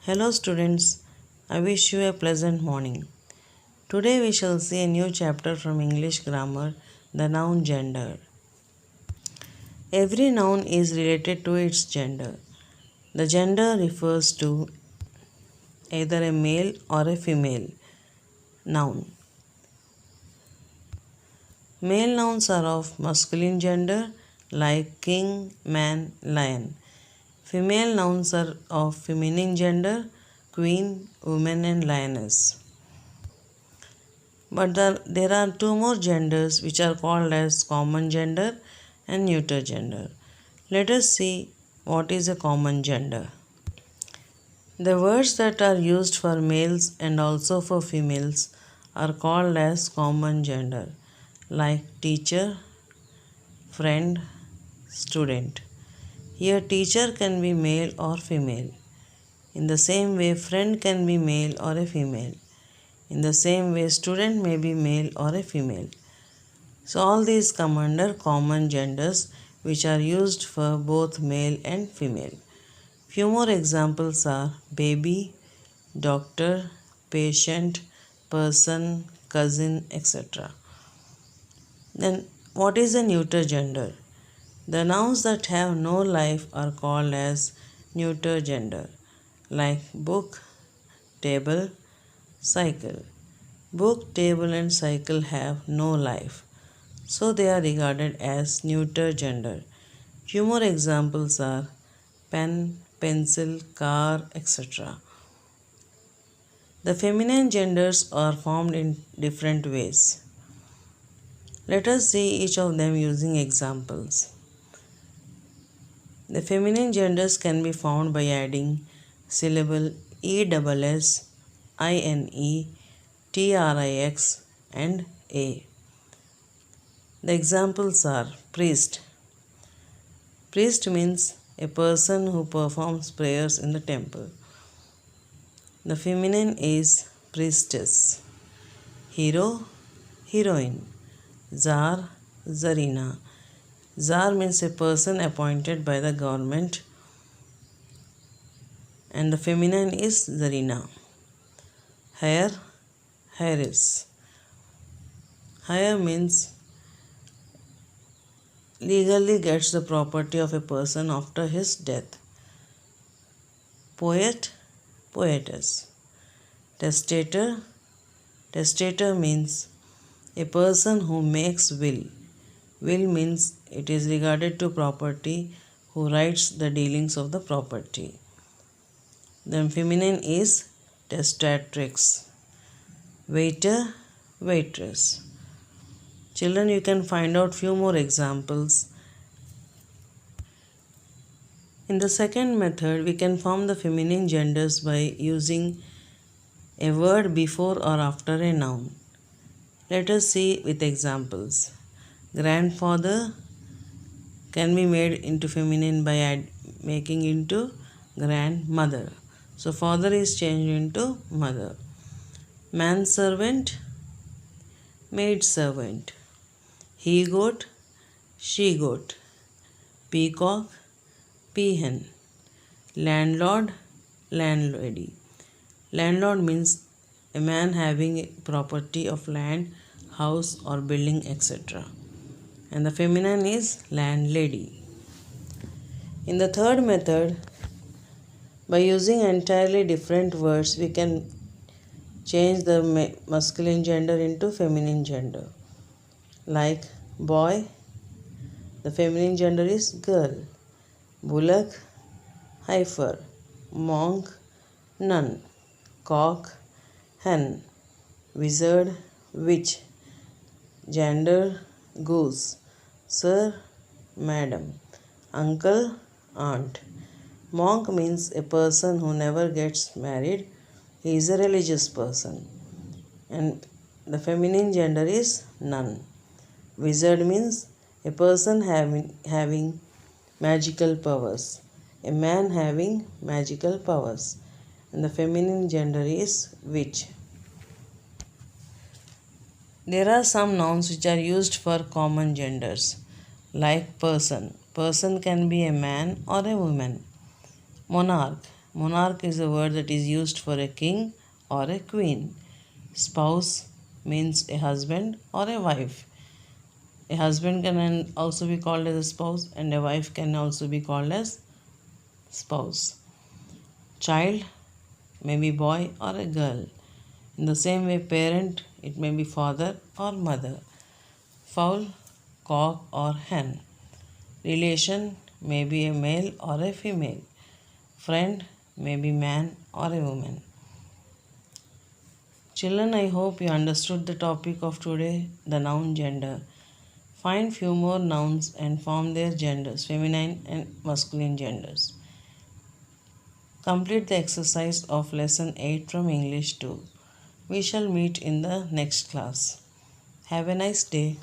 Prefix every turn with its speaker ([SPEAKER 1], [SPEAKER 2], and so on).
[SPEAKER 1] Hello students, I wish you a pleasant morning. Today we shall see a new chapter from English grammar, the noun gender. Every noun is related to its gender. The gender refers to either a male or a female noun. Male nouns are of masculine gender like king, man, lion. Female nouns are of feminine gender, queen, woman and lioness. But there are two more genders which are called as common gender and neuter gender. Let us see what is a common gender. The words that are used for males and also for females are called as common gender, like teacher, friend, student. Here, teacher can be male or female. In the same way, friend can be male or a female. In the same way, student may be male or a female. So all these come under common genders which are used for both male and female. Few more examples are baby, doctor, patient, person, cousin, etc. Then what is a neuter gender? The nouns that have no life are called as neuter gender, like book, table, cycle. Book, table and cycle have no life, so they are regarded as neuter gender. Few more examples are pen, pencil, car, etc. The feminine genders are formed in different ways. Let us see each of them using examples. The feminine genders can be found by adding syllable ESS, INE, TRIX and A. The examples are priest. Priest means a person who performs prayers in the temple. The feminine is priestess. Hero, heroine. Tsar, Tsarina. Tsar means a person appointed by the government, and the feminine is Tsarina. Heir, heiress. Heir means legally gets the property of a person after his death. Poet, poetess. Testator, testator means a person who makes will. Will means it is regarded to property who writes the dealings of the property. Then feminine is testatrix. Waiter, waitress. Children, you can find out few more examples. In the second method, we can form the feminine genders by using a word before or after a noun. Let us see with examples. Grandfather can be made into feminine by making into grandmother. So father is changed into mother. Manservant, maidservant. He goat, she goat. Peacock, peahen. Landlord, landlady. Landlord means a man having property of land, house or building, etc. And the feminine is landlady. In the third method, by using entirely different words, we can change the masculine gender into feminine gender. Like boy, the feminine gender is girl. Bullock, heifer. Monk, nun. Cock, hen. Wizard, witch. Gender, goose. Sir, madam. Uncle, aunt. Monk means a person who never gets married. He is a religious person. And the feminine gender is nun. Wizard means a person having magical powers. A man having magical powers. And the feminine gender is witch. There are some nouns which are used for common genders, like person. Person can be a man or a woman. Monarch. Monarch is a word that is used for a king or a queen. Spouse means a husband or a wife. A husband can also be called as a spouse, and a wife can also be called as spouse. Child may be boy or a girl. In the same way, parent, it may be father or mother. Fowl, cock or hen. Relation may be a male or a female. Friend may be man or a woman. Children, I hope you understood the topic of today, the noun gender. Find few more nouns and form their genders, feminine and masculine genders. Complete the exercise of lesson 8 from English 2. We shall meet in the next class. Have a nice day.